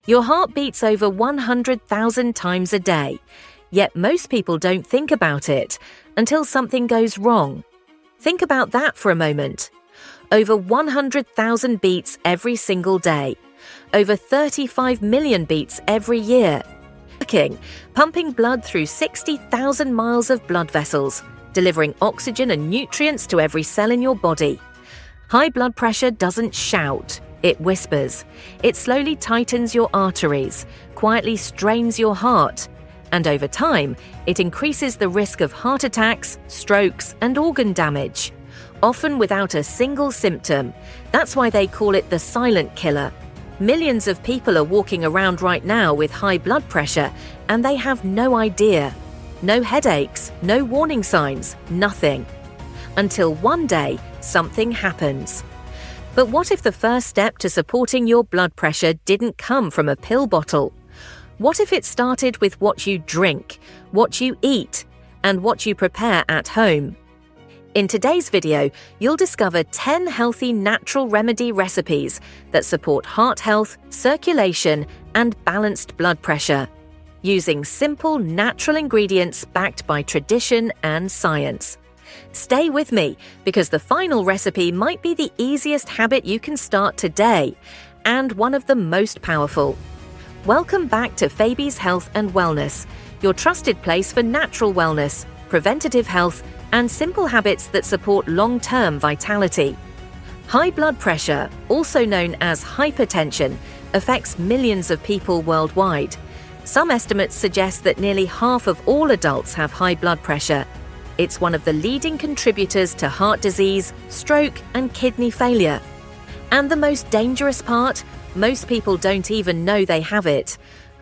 Your heart beats over 100,000 times a day, yet most people don't think about it until something goes wrong. Think about that for a moment. Over 100,000 beats every single day. Over 35 million beats every year. Pumping blood through 60,000 miles of blood vessels, delivering oxygen and nutrients to every cell in your body. High blood pressure doesn't shout, it whispers. It slowly tightens your arteries, quietly strains your heart, and over time, it increases the risk of heart attacks, strokes, and organ damage, often without a single symptom. That's why they call it the silent killer. Millions of people are walking around right now with high blood pressure, and they have no idea. No headaches, no warning signs, nothing. Until one day, something happens. But what if the first step to supporting your blood pressure didn't come from a pill bottle? What if it started with what you drink, what you eat, and what you prepare at home? In today's video, you'll discover 10 healthy natural remedy recipes that support heart health, circulation, and balanced blood pressure, using simple, natural ingredients backed by tradition and science. Stay with me, because the final recipe might be the easiest habit you can start today, and one of the most powerful. Welcome back to Fabi's Health and Wellness, your trusted place for natural wellness, preventative health, and simple habits that support long-term vitality. High blood pressure, also known as hypertension, affects millions of people worldwide. Some estimates suggest that nearly half of all adults have high blood pressure. It's one of the leading contributors to heart disease, stroke, and kidney failure. And the most dangerous part? Most people don't even know they have it.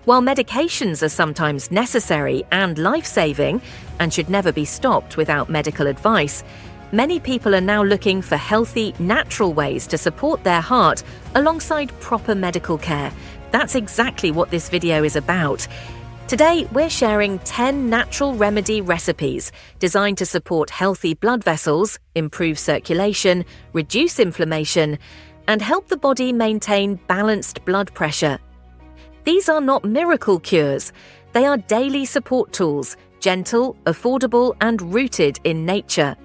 While medications are sometimes necessary and life-saving and should never be stopped without medical advice, many people are now looking for healthy, natural ways to support their heart alongside proper medical care. That's exactly what this video is about. Today, we're sharing 10 natural remedy recipes designed to support healthy blood vessels, improve circulation, reduce inflammation, and help the body maintain balanced blood pressure. These are not miracle cures. They are daily support tools, gentle, affordable, and rooted in nature.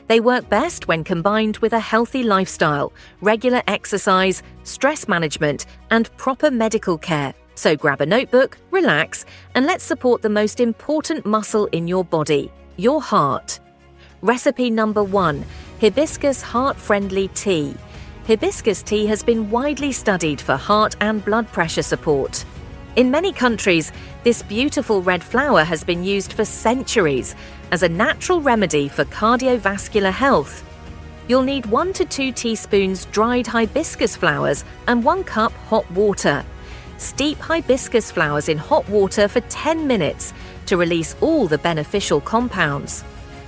They work best when combined with a healthy lifestyle, regular exercise, stress management, and proper medical care. So grab a notebook, relax, and let's support the most important muscle in your body, your heart. Recipe number 1: hibiscus heart-friendly tea. Hibiscus tea has been widely studied for heart and blood pressure support. In many countries, this beautiful red flower has been used for centuries as a natural remedy for cardiovascular health. You'll need 1 to 2 teaspoons dried hibiscus flowers and 1 cup hot water. Steep hibiscus flowers in hot water for 10 minutes to release all the beneficial compounds.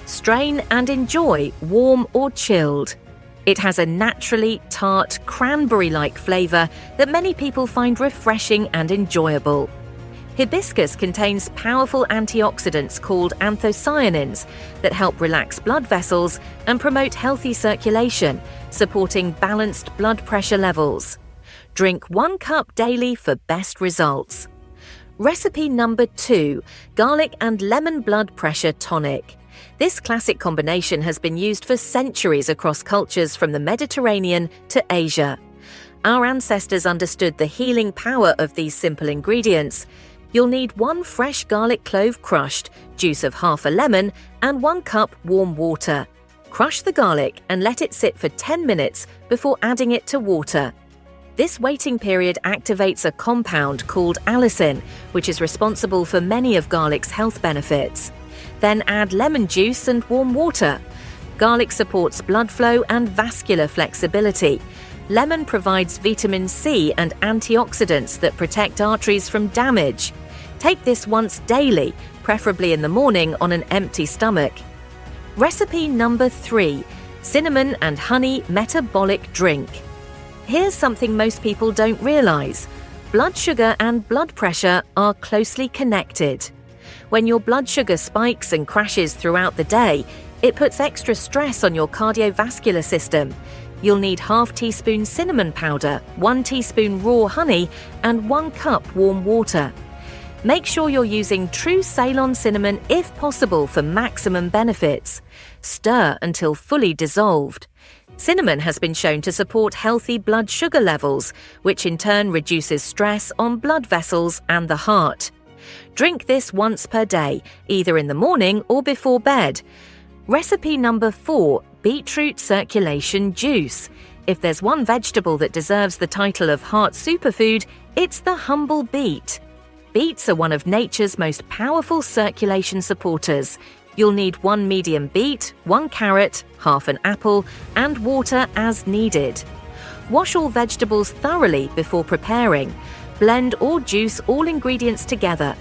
Strain and enjoy warm or chilled. It has a naturally tart, cranberry-like flavor that many people find refreshing and enjoyable. Hibiscus contains powerful antioxidants called anthocyanins that help relax blood vessels and promote healthy circulation, supporting balanced blood pressure levels. Drink 1 cup daily for best results. Recipe number 2: garlic and lemon blood pressure tonic. This classic combination has been used for centuries across cultures from the Mediterranean to Asia. Our ancestors understood the healing power of these simple ingredients. You'll need 1 fresh garlic clove crushed, juice of half a lemon, and 1 cup warm water. Crush the garlic and let it sit for 10 minutes before adding it to water. This waiting period activates a compound called allicin, which is responsible for many of garlic's health benefits. Then add lemon juice and warm water. Garlic supports blood flow and vascular flexibility. Lemon provides vitamin C and antioxidants that protect arteries from damage. Take this once daily, preferably in the morning on an empty stomach. Recipe number 3: cinnamon and honey metabolic drink. Here's something most people don't realize. Blood sugar and blood pressure are closely connected. When your blood sugar spikes and crashes throughout the day, it puts extra stress on your cardiovascular system. You'll need ½ teaspoon cinnamon powder, 1 teaspoon raw honey, and 1 cup warm water. Make sure you're using true Ceylon cinnamon if possible for maximum benefits. Stir until fully dissolved. Cinnamon has been shown to support healthy blood sugar levels, which in turn reduces stress on blood vessels and the heart. Drink this once per day, either in the morning or before bed. Recipe number 4, beetroot circulation juice. If there's one vegetable that deserves the title of heart superfood, it's the humble beet. Beets are one of nature's most powerful circulation supporters. You'll need 1 medium beet, 1 carrot, half an apple, and water as needed. Wash all vegetables thoroughly before preparing. Blend or juice all ingredients together.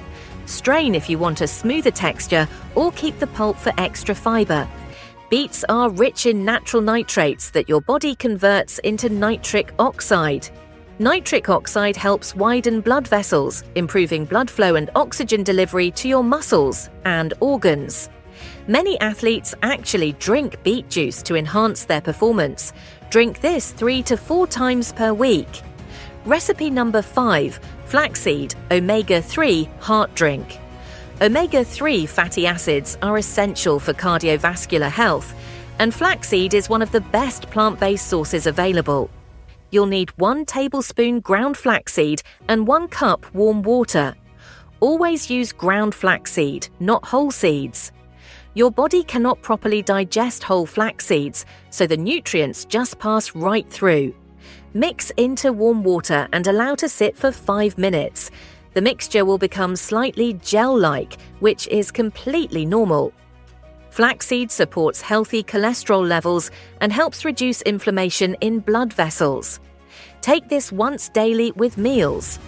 Strain if you want a smoother texture or keep the pulp for extra fiber. Beets are rich in natural nitrates that your body converts into nitric oxide. Nitric oxide helps widen blood vessels, improving blood flow and oxygen delivery to your muscles and organs. Many athletes actually drink beet juice to enhance their performance. Drink this 3 to 4 times per week. Recipe number 5, flaxseed omega-3 heart drink. Omega-3 fatty acids are essential for cardiovascular health, and flaxseed is one of the best plant-based sources available. You'll need 1 tablespoon ground flaxseed and 1 cup warm water. Always use ground flaxseed, not whole seeds. Your body cannot properly digest whole flax seeds, so the nutrients just pass right through. Mix into warm water and allow to sit for 5 minutes. The mixture will become slightly gel-like, which is completely normal. Flaxseed supports healthy cholesterol levels and helps reduce inflammation in blood vessels. Take this once daily with meals.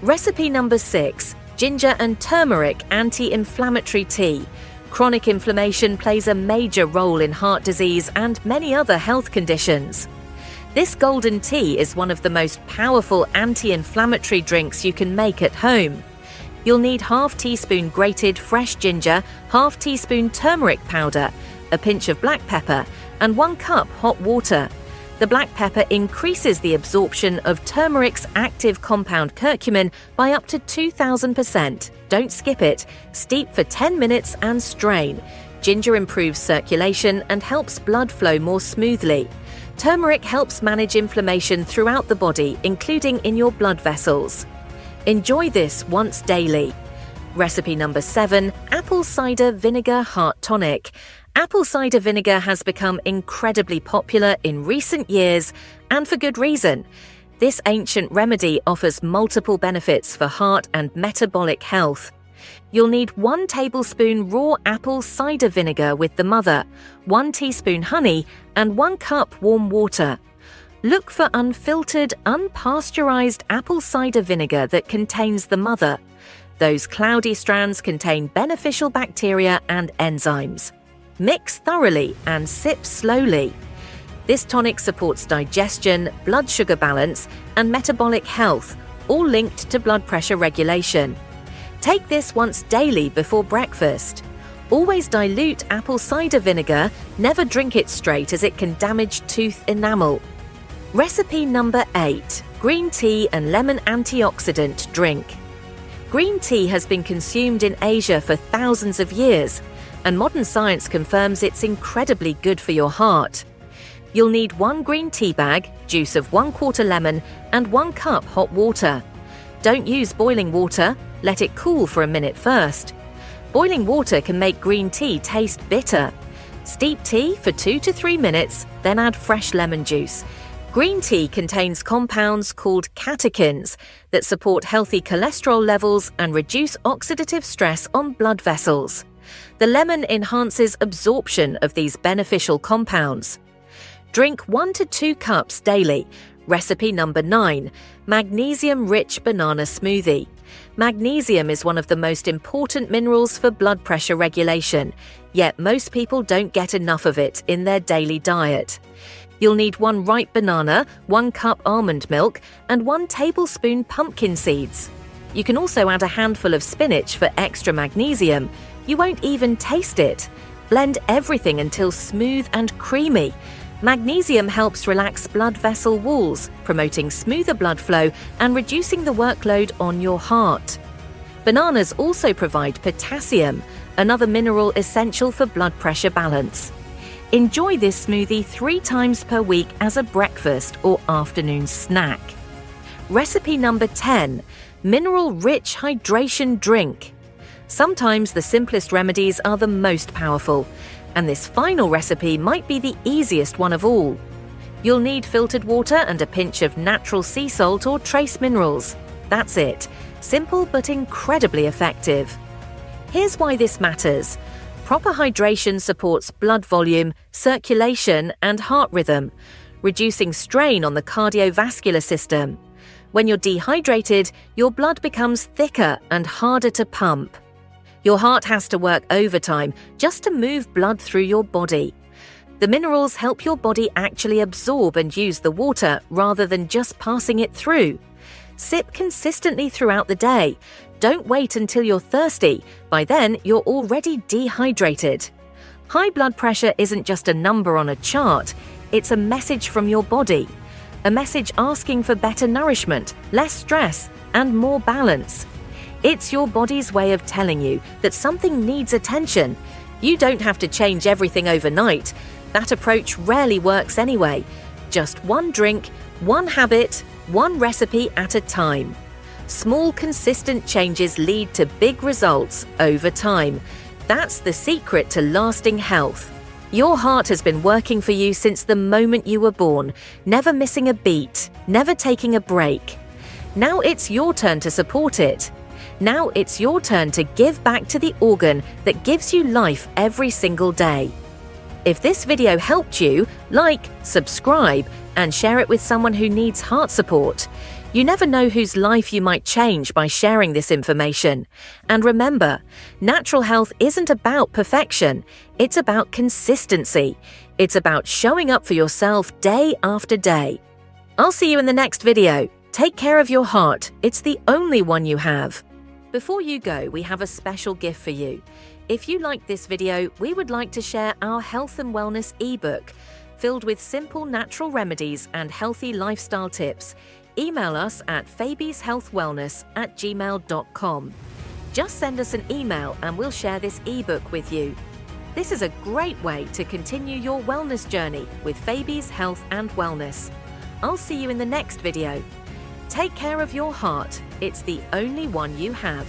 Recipe number 6, ginger and turmeric anti-inflammatory tea. Chronic inflammation plays a major role in heart disease and many other health conditions. This golden tea is one of the most powerful anti-inflammatory drinks you can make at home. You'll need ½ teaspoon grated fresh ginger, ½ teaspoon turmeric powder, a pinch of black pepper, and 1 cup hot water. The black pepper increases the absorption of turmeric's active compound curcumin by up to 2,000%. Don't skip it. Steep for 10 minutes and strain. Ginger improves circulation and helps blood flow more smoothly. Turmeric helps manage inflammation throughout the body, including in your blood vessels. Enjoy this once daily. Recipe number 7, apple cider vinegar heart tonic. Apple cider vinegar has become incredibly popular in recent years, and for good reason. This ancient remedy offers multiple benefits for heart and metabolic health. You'll need 1 tablespoon raw apple cider vinegar with the mother, 1 teaspoon honey, and 1 cup warm water. Look for unfiltered, unpasteurized apple cider vinegar that contains the mother. Those cloudy strands contain beneficial bacteria and enzymes. Mix thoroughly and sip slowly. This tonic supports digestion, blood sugar balance, and metabolic health, all linked to blood pressure regulation. Take this once daily before breakfast. Always dilute apple cider vinegar, never drink it straight as it can damage tooth enamel. Recipe number 8, green tea and lemon antioxidant drink. Green tea has been consumed in Asia for thousands of years, and modern science confirms it's incredibly good for your heart. You'll need 1 green tea bag, juice of 1/4 lemon, and 1 cup hot water. Don't use boiling water, let it cool for a minute first. Boiling water can make green tea taste bitter. Steep tea for 2 to 3 minutes, then add fresh lemon juice. Green tea contains compounds called catechins that support healthy cholesterol levels and reduce oxidative stress on blood vessels. The lemon enhances absorption of these beneficial compounds. Drink 1 to 2 cups daily. Recipe number 9, magnesium-rich banana smoothie. Magnesium is one of the most important minerals for blood pressure regulation, yet most people don't get enough of it in their daily diet. You'll need 1 ripe banana, 1 cup almond milk, and 1 tablespoon pumpkin seeds. You can also add a handful of spinach for extra magnesium. You won't even taste it. Blend everything until smooth and creamy. Magnesium helps relax blood vessel walls, promoting smoother blood flow and reducing the workload on your heart. Bananas also provide potassium, another mineral essential for blood pressure balance. Enjoy this smoothie 3 times per week as a breakfast or afternoon snack. Recipe number 10. Mineral-rich hydration drink. Sometimes the simplest remedies are the most powerful, and this final recipe might be the easiest one of all. You'll need filtered water and a pinch of natural sea salt or trace minerals. That's it. Simple but incredibly effective. Here's why this matters. Proper hydration supports blood volume, circulation, and heart rhythm, reducing strain on the cardiovascular system. When you're dehydrated, your blood becomes thicker and harder to pump. Your heart has to work overtime just to move blood through your body. The minerals help your body actually absorb and use the water rather than just passing it through. Sip consistently throughout the day. Don't wait until you're thirsty. By then, you're already dehydrated. High blood pressure isn't just a number on a chart. It's a message from your body. A message asking for better nourishment, less stress, and more balance. It's your body's way of telling you that something needs attention. You don't have to change everything overnight. That approach rarely works anyway. Just one drink, one habit, one recipe at a time. Small, consistent changes lead to big results over time. That's the secret to lasting health. Your heart has been working for you since the moment you were born, never missing a beat, never taking a break. Now it's your turn to support it. Now it's your turn to give back to the organ that gives you life every single day. If this video helped you, like, subscribe, and share it with someone who needs heart support. You never know whose life you might change by sharing this information. And remember, natural health isn't about perfection. It's about consistency. It's about showing up for yourself day after day. I'll see you in the next video. Take care of your heart. It's the only one you have. Before you go, we have a special gift for you. If you liked this video, we would like to share our health and wellness ebook, filled with simple natural remedies and healthy lifestyle tips. Email us at fabieshealthwellness@gmail.com. Just send us an email and we'll share this ebook with you. This is a great way to continue your wellness journey with Fabies Health and Wellness. I'll see you in the next video. Take care of your heart. It's the only one you have.